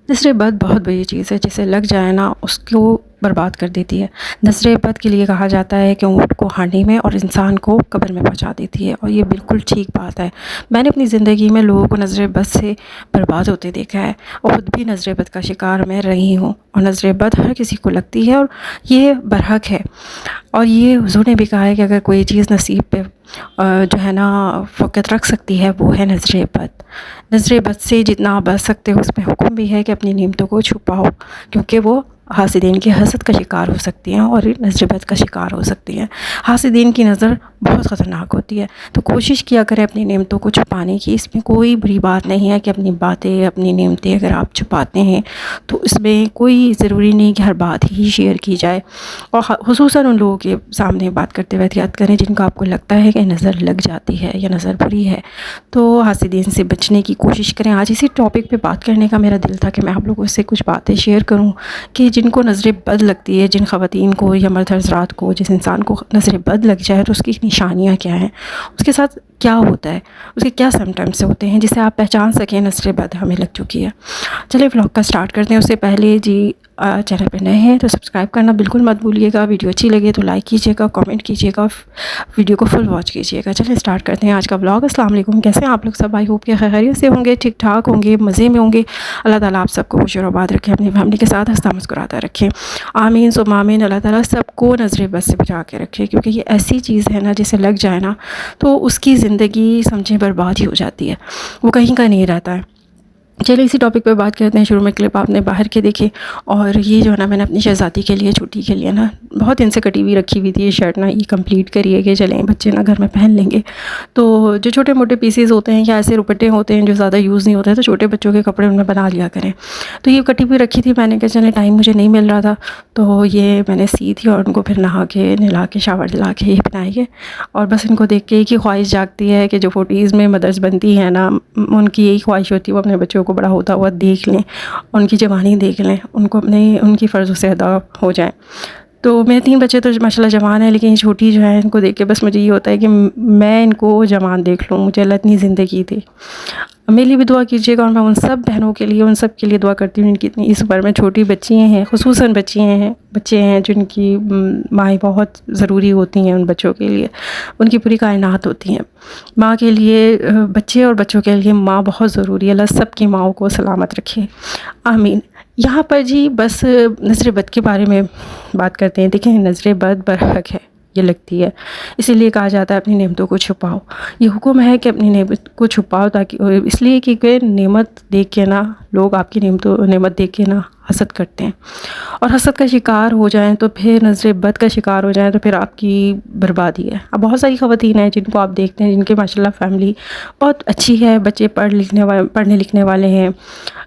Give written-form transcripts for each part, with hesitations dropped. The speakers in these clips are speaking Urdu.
نظر بد بہت بڑی چیز ہے، جسے لگ جائے نا اس کو برباد کر دیتی ہے۔ نظر بد کے لیے کہا جاتا ہے کہ اونٹ کو ہانڈی میں اور انسان کو قبر میں پہنچا دیتی ہے، اور یہ بالکل ٹھیک بات ہے۔ میں نے اپنی زندگی میں لوگوں کو نظر بد سے برباد ہوتے دیکھا ہے، اور خود بھی نظر بد کا شکار میں رہی ہوں، اور نظر بد ہر کسی کو لگتی ہے، اور یہ برحق ہے۔ اور یہ حضور نے بھی کہا ہے کہ اگر کوئی چیز نصیب پہ جو ہے نا فوقیت رکھ سکتی ہے، وہ ہے نظر بد۔ نظر بد سے جتنا آپ بچ سکتے ہو، اس میں حکم بھی ہے کہ اپنی نعمتوں کو چھپاؤ، کیونکہ وہ حاسدین کی حسد کا شکار ہو سکتی ہیں اور نظر بد کا شکار ہو سکتی ہیں۔ حاسدین کی نظر بہت خطرناک ہوتی ہے، تو کوشش کیا کریں اپنی نعمتوں کو چھپانے کی۔ اس میں کوئی بری بات نہیں ہے کہ اپنی باتیں، اپنی نعمتیں اگر آپ چھپاتے ہیں تو اس میں کوئی ضروری نہیں کہ ہر بات ہی شیئر کی جائے، اور خصوصاً ان لوگوں کے سامنے بات کرتے وقت یاد کریں جن کو آپ کو لگتا ہے کہ نظر لگ جاتی ہے یا نظر بری ہے، تو حاسدین سے بچنے کی کوشش کریں۔ آج اسی ٹاپک پہ بات کرنے کا میرا دل تھا کہ میں آپ لوگوں سے کچھ باتیں شیئر کروں کہ جن کو نظر بد لگتی ہے، جن خواتین کو یا مرد حضرات کو، جس انسان کو نظر بد لگ جائے تو اس کی نشانیاں کیا ہیں، اس کے ساتھ کیا ہوتا ہے، اس کے کیا سمٹمس ہوتے ہیں جسے آپ پہچان سکیں نظر بد ہمیں لگ چکی ہے۔ چلے ولاگ کا سٹارٹ کرتے ہیں۔ اس سے پہلے چینل پہ نئے ہیں تو سبسکرائب کرنا بالکل مت بھولیے گا، ویڈیو اچھی لگے تو لائک کیجیے گا، کامنٹ کیجیے گا، ویڈیو کو فل واچ کیجیے گا۔ چلیں سٹارٹ کرتے ہیں آج کا ولاگ۔ السلام علیکم، کیسے ہیں آپ لوگ سب؟ آئی ہوپ کہ خیریت سے ہوں گے، ٹھیک ٹھاک ہوں گے، مزے میں ہوں گے۔ اللہ تعالیٰ آپ سب کو خوش اور آباد رکھے، اپنی فیملی کے ساتھ ہنستا مسکراتا رکھے، آمین ثم آمین۔ اللہ تعالیٰ سب کو نظر بد سے بچا کے رکھے، کیونکہ یہ ایسی چیز ہے نا جسے لگ جائے نا تو اس کی زندگی سمجھیں برباد ہی ہو جاتی ہے، وہ کہیں کا نہیں رہتا ہے۔ چلیے اسی ٹاپک پہ بات کرتے ہیں۔ شروع میں کلپ آپ نے باہر کے دیکھے، اور یہ جو ہے نا میں نے اپنی شہزادی کے لیے، چھوٹی کے لیے نا بہت دن سے کٹی ہوئی رکھی ہوئی تھی یہ شرٹ نا، یہ کمپلیٹ کریے کہ چلیں بچے نا گھر میں پہن لیں گے۔ تو جو چھوٹے موٹے پیسز ہوتے ہیں یا ایسے روپٹے ہوتے ہیں جو زیادہ یوز نہیں ہوتے، تو چھوٹے بچوں کے کپڑے ان میں بنا لیا کریں۔ تو یہ کٹی ہوئی رکھی تھی، میں نے کہا چلیں ٹائم مجھے نہیں مل رہا تھا تو یہ میں نے سی تھی، اور ان کو پھر نہا کے نلا کے شاور دلا کے یہ بنائی ہے۔ اور بس ان کو دیکھ کے ایک ہی خواہش جاگتی ہے کہ جو 40s میں مدرس بنتی ہیں نا، ان کی یہی خواہش ہوتی ہے وہ اپنے بچوں کو بڑا ہوتا ہوا دیکھ لیں، ان کی جوانی دیکھ لیں، ان کو ان کی فرض سے ادا ہو جائیں۔ تو میرے 3 بچے تو ماشاءاللہ جوان ہیں، لیکن یہ چھوٹی جو ہے ان کو دیکھ کے بس مجھے یہ ہوتا ہے کہ میں ان کو جوان دیکھ لوں، مجھے اللہ اتنی زندگی دے۔ میرے لیے بھی دعا کیجیے گا، اور میں ان سب بہنوں کے لیے، ان سب کے لیے دعا کرتی ہوں جن کی اتنی اس عمر میں چھوٹی بچیاں ہیں، خصوصاً بچے ہیں جن کی مائیں بہت ضروری ہوتی ہیں ان بچوں کے لیے، ان کی پوری کائنات ہوتی ہیں۔ ماں کے لیے بچے، اور بچوں کے لیے ماں بہت ضروری ہے۔ اللہ سب کی ماؤں کو سلامت رکھے، آمین۔ یہاں پر جی بس نظر بد کے بارے میں بات کرتے ہیں۔ دیکھیں نظر بد برحق ہے، یہ لگتی ہے، اسی لیے کہا جاتا ہے اپنی نعمتوں کو چھپاؤ۔ یہ حکم ہے کہ اپنی نعمت کو چھپاؤ، تاکہ اس لیے کہ نعمت دیکھ کے نا لوگ آپ کی نعمت دیکھ کے نا حسد کرتے ہیں، اور حسد کا شکار ہو جائیں تو پھر نظر بد کا شکار ہو جائیں تو پھر آپ کی بربادی ہے۔ اب بہت ساری خواتین ہیں جن کو آپ دیکھتے ہیں جن کے ماشاءاللہ فیملی بہت اچھی ہے، بچے پڑھنے لکھنے والے ہیں،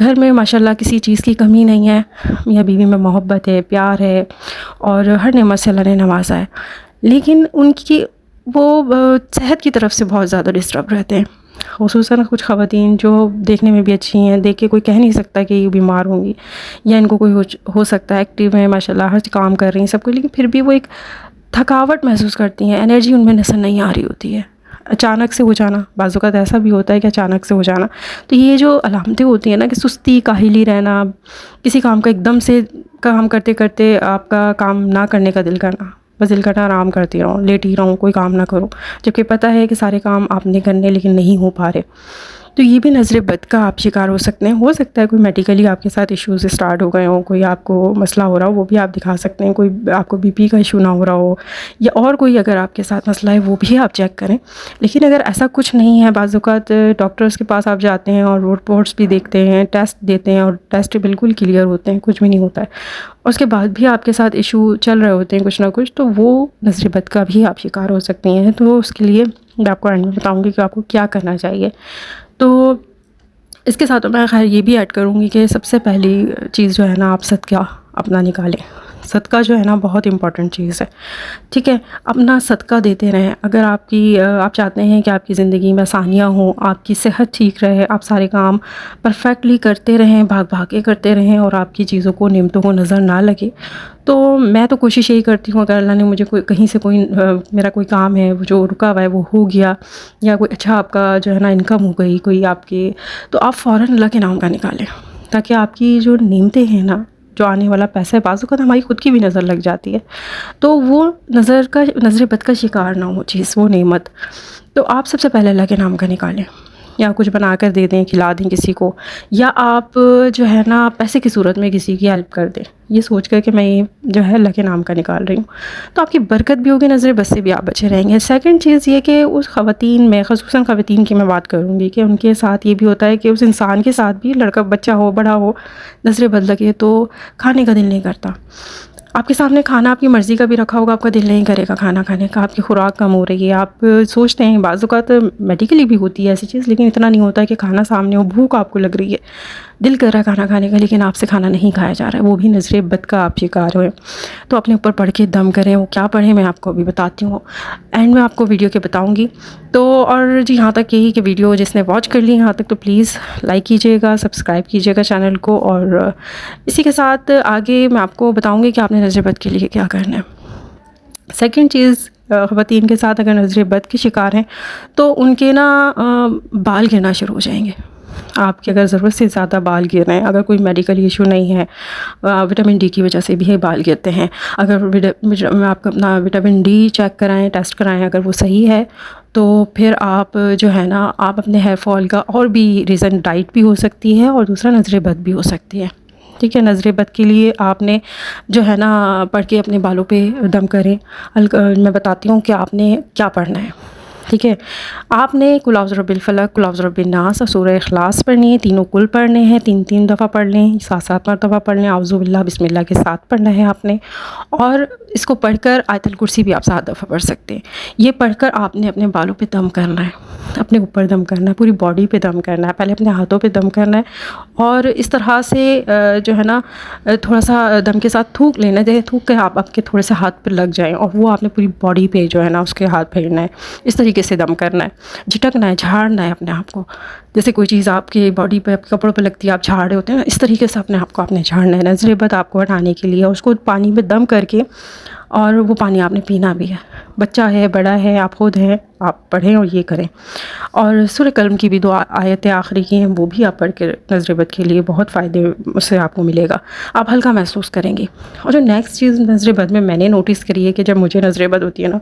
گھر میں ماشاءاللہ کسی چیز کی کمی نہیں ہے، میاں بیوی میں محبت ہے، پیار ہے، اور ہر نعمت سے اللہ نے نوازا ہے، لیکن ان کی وہ صحت کی طرف سے بہت زیادہ ڈسٹرب رہتے ہیں۔ خصوصاً کچھ خواتین جو دیکھنے میں بھی اچھی ہیں، دیکھ کے کوئی کہہ نہیں سکتا کہ یہ بیمار ہوں گی، یا ان کو کوئی ہو سکتا ہے ایکٹیو ہیں ماشاءاللہ، ہر کام کر رہی ہیں سب کو، لیکن پھر بھی وہ ایک تھکاوٹ محسوس کرتی ہیں، انرجی ان میں نظر نہیں آ رہی ہوتی ہے۔ اچانک سے ہو جانا، بعض اوقات ایسا بھی ہوتا ہے کہ اچانک سے ہو جانا، تو یہ جو علامتیں ہوتی ہیں نا کہ سستی، کاہلی رہنا، کسی کام کا ایک دم سے کام کرتے کرتے آپ کا کام نہ کرنے کا دل کرنا، بس دل کرنا آرام کرتی رہوں، لیٹی رہوں، کوئی کام نہ کروں، جبکہ پتہ ہے کہ سارے کام آپ نے کرنے لیکن نہیں ہو پا رہے، تو یہ بھی نظر بد کا آپ شکار ہو سکتے ہیں۔ ہو سکتا ہے کوئی میڈیکلی آپ کے ساتھ ایشوز اسٹارٹ ہو گئے ہوں، کوئی آپ کو مسئلہ ہو رہا ہو وہ بھی آپ دکھا سکتے ہیں، کوئی آپ کو بی پی کا ایشو نہ ہو رہا ہو، یا اور کوئی اگر آپ کے ساتھ مسئلہ ہے وہ بھی آپ چیک کریں۔ لیکن اگر ایسا کچھ نہیں ہے، بعض اوقات ڈاکٹرز کے پاس آپ جاتے ہیں اور رپورٹس بھی دیکھتے ہیں، ٹیسٹ دیتے ہیں، اور ٹیسٹ بالکل کلیئر ہوتے ہیں، کچھ بھی نہیں ہوتا ہے، اور اس کے بعد بھی آپ کے ساتھ ایشو چل رہے ہوتے ہیں کچھ نہ کچھ، تو وہ نظر بد کا بھی آپ شکار ہو سکتے ہیں۔ تو اس کے لیے میں آپ کو اینڈ میں بتاؤں گی کہ آپ کو کیا کرنا چاہیے۔ تو اس کے ساتھ میں خیر یہ بھی ایڈ کروں گی کہ سب سے پہلی چیز جو ہے نا، آپ صدقہ اپنا نکالیں۔ صدقہ جو ہے نا بہت امپورٹنٹ چیز ہے، ٹھیک ہے؟ اپنا صدقہ دیتے رہیں۔ اگر آپ چاہتے ہیں کہ آپ کی زندگی میں آسانیاں ہوں، آپ کی صحت ٹھیک رہے، آپ سارے کام پرفیکٹلی کرتے رہیں، بھاگ کے کرتے رہیں، اور آپ کی چیزوں کو، نعمتوں کو نظر نہ لگے، تو میں تو کوشش یہی کرتی ہوں، اگر اللہ نے مجھے کہیں سے میرا کوئی کام ہے جو رکا ہوا ہے وہ ہو گیا، یا کوئی اچھا آپ کا جو ہے نا انکم ہو گئی کوئی آپ کے، تو آپ فوراً اللہ کے نام کا نکالیں، تاکہ آپ کی جو نعمتیں ہیں نا، جو آنے والا پیسہ ہے، بعض اوقات ہماری خود کی بھی نظر لگ جاتی ہے، تو وہ نظر بد کا شکار نہ ہو چیز، وہ نعمت. تو آپ سب سے پہلے اللہ کے نام کا نکالیں، یا کچھ بنا کر دے دیں، کھلا دیں کسی کو، یا آپ جو ہے نا پیسے کی صورت میں کسی کی ہیلپ کر دیں، یہ سوچ کر کہ میں یہ جو ہے اللہ کے نام کا نکال رہی ہوں. تو آپ کی برکت بھی ہوگی، نظر بد سے بھی آپ بچے رہیں گے. سیکنڈ چیز یہ کہ اس خواتین میں، خصوصاً خواتین کی میں بات کروں گی، کہ ان کے ساتھ یہ بھی ہوتا ہے کہ اس انسان کے ساتھ بھی، لڑکا بچہ ہو بڑا ہو، نظر بد لگے تو کھانے کا دل نہیں کرتا. آپ کے سامنے کھانا آپ کی مرضی کا بھی رکھا ہوگا، آپ کا دل نہیں کرے گا کھانا کھانے کا، آپ کی خوراک کم ہو رہی ہے، آپ سوچتے ہیں، بعض اوقات میڈیکلی بھی ہوتی ہے ایسی چیز، لیکن اتنا نہیں ہوتا ہے کہ کھانا سامنے ہو، بھوک آپ کو لگ رہی ہے، دل کر رہا ہے کھانا کھانے کا، لیکن آپ سے کھانا نہیں کھایا جا رہا ہے، وہ بھی نظر بد کا آپ شکار ہوئے. تو اپنے اوپر پڑھ کے دم کریں. وہ کیا پڑھیں میں آپ کو ابھی بتاتی ہوں، اینڈ میں آپ کو ویڈیو کے بتاؤں گی. تو اور جی یہاں تک یہی کہ ویڈیو جس نے واچ کر لی یہاں تک، تو پلیز لائک کیجیے گا، سبسکرائب کیجیے گا چینل کو، اور اسی کے ساتھ آگے میں آپ کو بتاؤں گی کہ آپ نے نظر بد کے لیے کیا کرنا ہے. سیکنڈ چیز، خواتین کے ساتھ اگر نظر بد کے شکار ہیں تو ان کے نا بال گرنا شروع ہو جائیں گے. آپ کے اگر ضرورت سے زیادہ بال گر رہے ہیں، اگر کوئی میڈیکل ایشو نہیں ہے، وٹامن ڈی کی وجہ سے بھی بال گرتے ہیں، اگر آپ اپنا وٹامن ڈی چیک کرائیں، ٹیسٹ کرائیں، اگر وہ صحیح ہے تو پھر آپ جو ہے نا، آپ اپنے ہیئر فال کا اور بھی ریزن ڈائٹ بھی ہو سکتی ہے، اور دوسرا نظر بد بھی ہو سکتی ہے. ٹھیک ہے، نظر بد کے لیے آپ نے جو ہے نا پڑھ کے اپنے بالوں پہ دم کریں. میں بتاتی ہوں کہ آپ نے کیا پڑھنا ہے. ٹھیک ہے، آپ نے قل اعوذ برب الفلق، قل اعوذ برب الناس اور سورہ اخلاص پڑھنی ہے. تینوں کل پڑھنے ہیں، 3 دفعہ پڑھ لیں، 7 مرتبہ پڑھ لیں. اعوذ باللہ، بسم اللہ کے ساتھ پڑھنا ہے آپ نے. اور اس کو پڑھ کر آیت الکرسی بھی آپ 7 دفعہ پڑھ سکتے ہیں. یہ پڑھ کر آپ نے اپنے بالوں پہ دم کرنا ہے، اپنے اوپر دم کرنا ہے، پوری باڈی پہ دم کرنا ہے. پہلے اپنے ہاتھوں پہ دم کرنا ہے، اور اس طرح سے جو ہے نا تھوڑا سا دم کے ساتھ تھوک لینا ہے. تھوک کے آپ کے تھوڑے سے ہاتھ پہ لگ جائیں، اور وہ آپ نے پوری باڈی پہ جو ہے نا اس کے ہاتھ پھیرنا ہے. اس طریقے سے دم کرنا ہے، جھٹکنا ہے، جھاڑنا ہے اپنے آپ کو. جیسے کوئی چیز آپ کی باڈی پہ، آپ کے کپڑوں پہ لگتی ہے، آپ جھاڑ رہے ہوتے ہیں نا، اس طریقے سے اپنے آپ کو آپ نے جھاڑنا ہے نظر بد آپ کو ہٹانے کے لیے. اس کو پانی میں دم کر کے، اور وہ پانی آپ نے پینا بھی ہے. بچہ ہے، بڑا ہے، آپ خود ہیں، آپ پڑھیں اور یہ کریں. اور سورہ قلم کی بھی 2 آیتیں آخری کی ہیں، وہ بھی آپ پڑھ کے نظر بد کے لیے بہت فائدے اس سے آپ کو ملے گا، آپ ہلکا محسوس کریں گے. اور جو نیکسٹ چیز نظر بد میں نے نوٹس کری ہے، کہ جب مجھے نظر بد ہوتی ہے نا،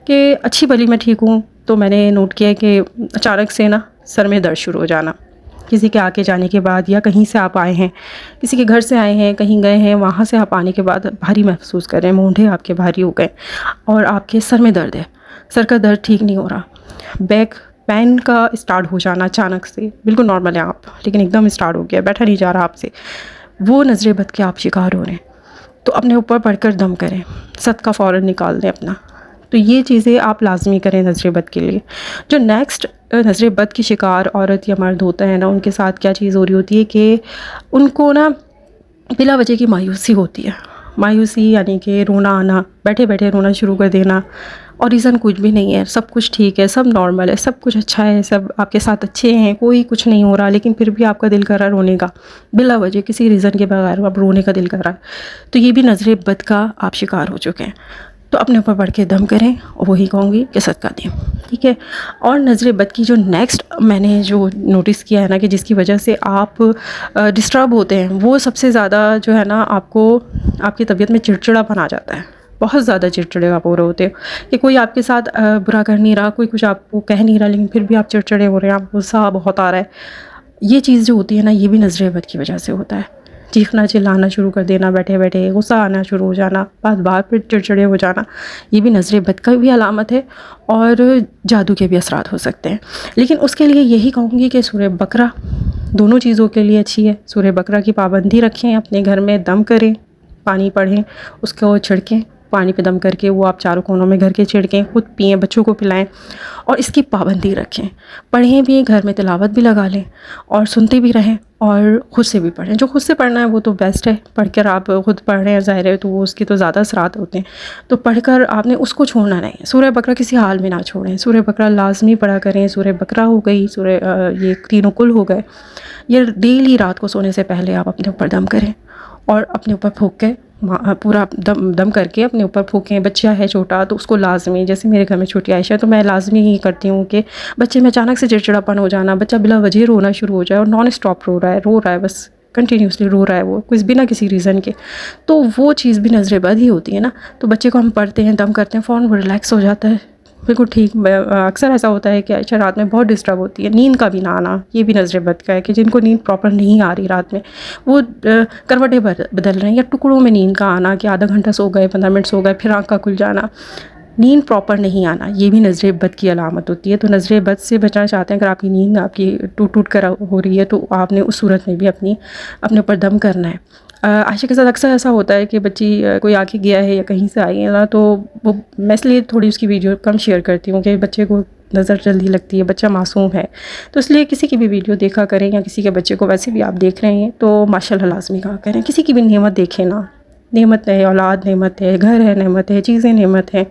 کہ اچھی بھلی میں ٹھیک ہوں، تو میں نے نوٹ کیا کہ اچانک سے نا سر میں درد شروع ہو جانا. کسی کے آ کے جانے کے بعد، یا کہیں سے آپ آئے ہیں، کسی کے گھر سے آئے ہیں، کہیں گئے ہیں، وہاں سے آپ آنے کے بعد بھاری محسوس کر رہے ہیں، مونڈھے آپ کے بھاری ہو گئے، اور آپ کے سر میں درد ہے، سر کا درد ٹھیک نہیں ہو رہا. بیک پین کا اسٹارٹ ہو جانا اچانک سے، بالکل نارمل ہے آپ، لیکن ایک دم اسٹارٹ ہو گیا، بیٹھا نہیں جا رہا آپ سے، وہ نظر بد کے آپ شکار ہو رہے ہیں. تو اپنے اوپر پڑھ کر دم کریں، صدقہ فوراً نکال دیں اپنا. تو یہ چیزیں آپ لازمی کریں نظر بد کے لیے. جو نیکسٹ نظر بد کی شکار عورت یا مرد ہوتا ہے نا، ان کے ساتھ کیا چیز ہو رہی ہوتی ہے کہ ان کو نا بلا وجہ کی مایوسی ہوتی ہے. مایوسی یعنی کہ رونا آنا، بیٹھے بیٹھے رونا شروع کر دینا، اور ریزن کچھ بھی نہیں ہے، سب کچھ ٹھیک ہے، سب نارمل ہے، سب کچھ اچھا ہے، سب آپ کے ساتھ اچھے ہیں، کوئی کچھ نہیں ہو رہا، لیکن پھر بھی آپ کا دل کر رہا ہے رونے کا، بلا وجہ کسی ریزن کے بغیر آپ رونے کا دل کر رہا ہے. تو یہ بھی نظر بد کا آپ شکار ہو چکے ہیں. تو اپنے اوپر پڑھ کے دم کریں، اور وہی کہوں گی کہ صدقہ دیں. ٹھیک ہے. اور نظر بد کی جو نیکسٹ میں نے جو نوٹس کیا ہے نا، کہ جس کی وجہ سے آپ ڈسٹرب ہوتے ہیں، وہ سب سے زیادہ جو ہے نا آپ کو، آپ کی طبیعت میں چڑچڑا پن آ جاتا ہے. بہت زیادہ چڑچڑے آپ ہو رہے ہوتے ہیں، کہ کوئی آپ کے ساتھ برا کر نہیں رہا، کوئی کچھ آپ کو کہہ نہیں رہا، لیکن پھر بھی آپ چڑچڑے ہو رہے ہیں، آپ غصہ بہت آ رہا ہے. یہ چیز جو ہوتی ہے نا، یہ بھی نظر بد کی وجہ سے ہوتا ہے. چیخنا چلانا شروع کر دینا بیٹھے بیٹھے، غصہ آنا شروع ہو جانا، بات پہ چڑچڑے ہو جانا، یہ بھی نظر بد کا بھی علامت ہے، اور جادو کے بھی اثرات ہو سکتے ہیں. لیکن اس کے لیے یہی کہوں گی کہ سورہ بقرہ دونوں چیزوں کے لیے اچھی ہے. سورہ بقرہ کی پابندی رکھیں، اپنے گھر میں دم کریں، پانی پڑھیں، اس کو چھڑکیں، پانی پہ دم کر کے وہ آپ چاروں کونوں میں گھر کے چھڑکیں، خود پئیں، بچوں کو پلائیں، اور اس کی پابندی رکھیں. پڑھیں بھی، گھر میں تلاوت بھی لگا لیں، اور سنتے بھی رہیں، اور خود سے بھی پڑھیں. جو خود سے پڑھنا ہے وہ تو بیسٹ ہے، پڑھ کر آپ خود پڑھ رہے ہیں ظاہر ہے، تو وہ اس کی تو زیادہ اثرات ہوتے ہیں. تو پڑھ کر آپ نے اس کو چھوڑنا نہیں. سورہ بقرہ کسی حال میں نہ چھوڑیں، سورہ بقرہ لازمی پڑھا کریں. سورہ بقرہ ہو گئی، یہ تینوں کل ہو گئے، یہ ڈیلی رات کو سونے سے پہلے آپ اپنے اوپر دم کریں، اور اپنے اوپر پھونک کے پورا دم کر کے اپنے اوپر پھونکیں. بچہ ہے چھوٹا تو اس کو لازمی، جیسے میرے گھر میں چھوٹی عائشہ ہے تو میں لازمی ہی کرتی ہوں کہ بچے میں اچانک سے چڑچڑاپن ہو جانا، بچہ بلا وجہ رونا شروع ہو جائے، اور نان اسٹاپ رو رہا ہے بس کنٹینیوسلی رو رہا ہے وہ کچھ بنا کسی ریزن کے، تو وہ چیز بھی نظر بد ہی ہوتی ہے نا. تو بچے کو ہم پڑھتے ہیں دم کرتے ہیں فوراً وہ ریلیکس ہو جاتا ہے بالکل ٹھیک. اکثر ایسا ہوتا ہے کہ اچھا رات میں بہت ڈسٹرب ہوتی ہے، نیند کا بھی نہ آنا، یہ بھی نظر بد کا ہے کہ جن کو نیند پراپر نہیں آ رہی رات میں وہ کروٹیں بدل رہے ہیں، یا ٹکڑوں میں نیند کا آنا کہ آدھا گھنٹہ سو گئے 15 منٹ سو گئے پھر آنکھ کا کھل جانا، نیند پراپر نہیں آنا، یہ بھی نظر بد کی علامت ہوتی ہے. تو نظر بد سے بچنا چاہتے ہیں، اگر آپ کی نیند آپ کی ٹوٹ کر ہو رہی ہے تو آپ نے اس صورت میں بھی اپنے اوپر دم کرنا ہے. عائشہ کے ساتھ اکثر ایسا ہوتا ہے کہ بچی کوئی آ کے گیا ہے یا کہیں سے آئی ہے نا، تو وہ میں اس لیے تھوڑی اس کی ویڈیو کم شیئر کرتی ہوں کہ بچے کو نظر جلدی لگتی ہے، بچہ معصوم ہے. تو اس لیے کسی کی بھی ویڈیو دیکھا کریں یا کسی کے بچے کو ویسے بھی آپ دیکھ رہے ہیں تو ماشاء اللہ لازمی کہا کریں. کسی کی بھی نعمت دیکھیں نا، نعمت ہے، اولاد نعمت ہے، گھر ہے نعمت ہے، چیزیں نعمت ہیں،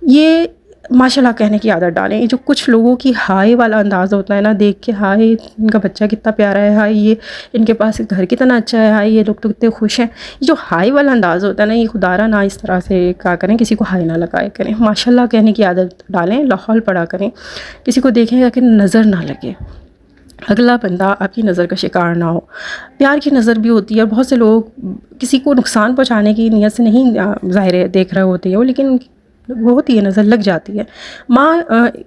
یہ ماشاء اللہ کہنے کی عادت ڈالیں. یہ جو کچھ لوگوں کی ہائے والا انداز ہوتا ہے نا، دیکھ کے ہائے ان کا بچہ کتنا پیارا ہے، ہائے یہ ان کے پاس گھر کتنا اچھا ہے، ہائے یہ لوگ تو کتنے خوش ہیں، یہ جو ہائے والا انداز ہوتا ہے نا، یہ خدا را نہ اس طرح سے کہا کریں، کسی کو ہائے نہ لگائے کریں. ماشاء اللہ کہنے کی عادت ڈالیں، لاحول پڑھا کریں، کسی کو دیکھیں تاکہ نظر نہ لگے، اگلا بندہ آپ کی نظر کا شکار نہ ہو. پیار کی نظر بھی ہوتی ہے، بہت سے لوگ کسی کو نقصان پہنچانے کی نیت سے نہیں ظاہر دیکھ رہے ہوتے ہیں وہ، لیکن وہ ہوتی ہے نظر لگ جاتی ہے. ماں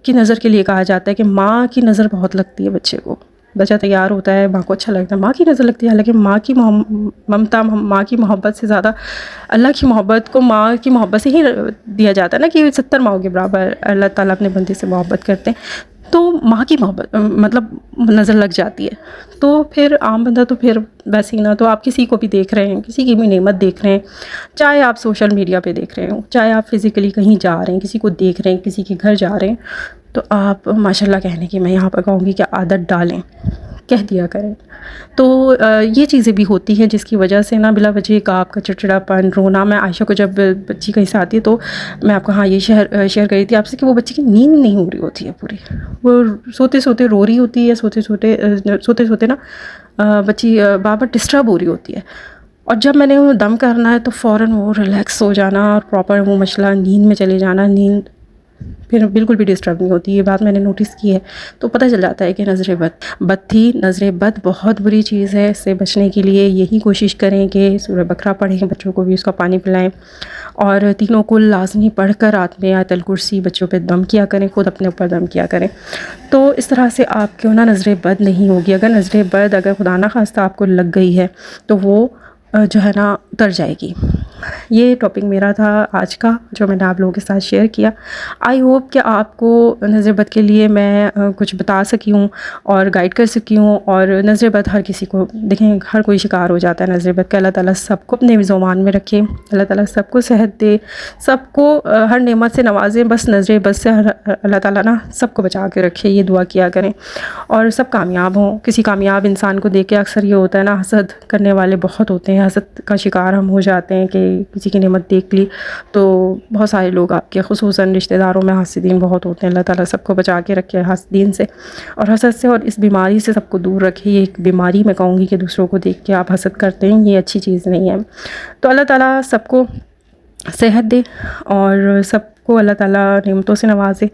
کی نظر کے لیے کہا جاتا ہے کہ ماں کی نظر بہت لگتی ہے بچے کو، بچہ تیار ہوتا ہے ماں کو اچھا لگتا ہے، ماں کی نظر لگتی ہے. حالانکہ ماں کی ممتا، ماں کی محبت سے زیادہ اللہ کی محبت کو ماں کی محبت سے ہی دیا جاتا ہے نا، کہ 70 ماؤں کے برابر اللہ تعالیٰ اپنے بندے سے محبت کرتے ہیں. تو ماں کی محبت مطلب نظر لگ جاتی ہے. تو پھر عام بندہ تو پھر ویسے ہی نا، تو آپ کسی کو بھی دیکھ رہے ہیں، کسی کی بھی نعمت دیکھ رہے ہیں، چاہے آپ سوشل میڈیا پہ دیکھ رہے ہوں، چاہے آپ فزیکلی کہیں جا رہے ہیں کسی کو دیکھ رہے ہیں، کسی کے گھر جا رہے ہیں، تو آپ ماشاء اللہ کہنے کی میں یہاں پر کہوں گی کہ عادت ڈالیں، کہہ دیا کریں. تو یہ چیزیں بھی ہوتی ہیں جس کی وجہ سے نا بلا وجہ کا آپ کا چڑچڑاپن، رونا. میں عائشہ کو جب بچی کہیں سے آتی ہے تو میں آپ کو ہاں یہ شیئر کری تھی آپ سے کہ وہ بچی کی نیند نہیں ہو رہی ہوتی ہے پوری، وہ سوتے سوتے رو رہی ہوتی ہے، سوتے سوتے نا بچی بار بار ڈسٹرب ہو رہی ہوتی ہے. اور جب میں نے وہ دم کرنا ہے تو فوراً وہ ریلیکس ہو جانا اور پراپر وہ مشغلہ نیند میں چلے جانا، نیند پھر بالکل بھی ڈسٹرب نہیں ہوتی. یہ بات میں نے نوٹس کی ہے. تو پتہ چل جاتا ہے کہ نظر بد تھی. نظر بد بہت بری چیز ہے، اس سے بچنے کے لیے یہی کوشش کریں کہ سورہ بقرہ پڑھیں، بچوں کو بھی اس کا پانی پلائیں، اور تینوں کل لازمی پڑھ کر رات میں آیت الکرسی بچوں پہ دم کیا کریں، خود اپنے اوپر دم کیا کریں. تو اس طرح سے آپ کیوں نہ نظر بد نہیں ہوگی. اگر نظر بد اگر خدا نہ خواستہ آپ کو لگ گئی ہے تو وہ جو ہے نا اتر جائے گی. یہ ٹاپک میرا تھا آج کا جو میں نے آپ لوگوں کے ساتھ شیئر کیا. آئی ہوپ کہ آپ کو نظر بد کے لیے میں کچھ بتا سکی ہوں اور گائیڈ کر سکی ہوں. اور نظر بد ہر کسی کو دیکھیں، ہر کوئی شکار ہو جاتا ہے نظر بد کا. اللہ تعالیٰ سب کو اپنے زمان میں رکھے، اللہ تعالیٰ سب کو صحت دے، سب کو ہر نعمت سے نوازے. بس نظر بد سے اللہ تعالیٰ نا سب کو بچا کے رکھے، یہ دعا کیا کریں، اور سب کامیاب ہوں. کسی کامیاب انسان کو دیکھ کے اکثر یہ ہوتا ہے نا، حسد کرنے والے بہت ہوتے ہیں، حسد کا شکار ہم ہو جاتے ہیں کہ کسی کی نعمت دیکھ لی تو بہت سارے لوگ آپ کے خصوصاً رشتہ داروں میں حاسدین بہت ہوتے ہیں. اللہ تعالیٰ سب کو بچا کے رکھے حاسدین سے اور حسد سے، اور اس بیماری سے سب کو دور رکھے. یہ ایک بیماری میں کہوں گی کہ دوسروں کو دیکھ کے آپ حسد کرتے ہیں، یہ اچھی چیز نہیں ہے. تو اللہ تعالیٰ سب کو صحت دے اور سب کو اللہ تعالیٰ نعمتوں سے نوازے.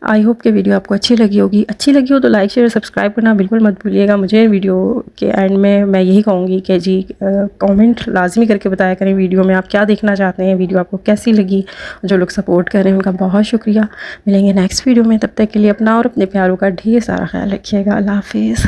آئی ہوپ کہ ویڈیو آپ کو اچھی لگی ہوگی. اچھی لگی ہو تو لائک شیئر سبسکرائب کرنا بالکل مت بھولیے گا. مجھے ویڈیو کے اینڈ میں یہی کہوں گی کہ جی کامنٹ لازمی کر کے بتایا کریں ویڈیو میں آپ کیا دیکھنا چاہتے ہیں، ویڈیو آپ کو کیسی لگی. جو لوگ سپورٹ کر رہے ہیں ان کا بہت شکریہ. ملیں گے نیکسٹ ویڈیو میں، تب تک کے لیے اپنا اور اپنے پیاروں کا ڈھیر سارا خیال رکھیے گا. اللہ حافظ.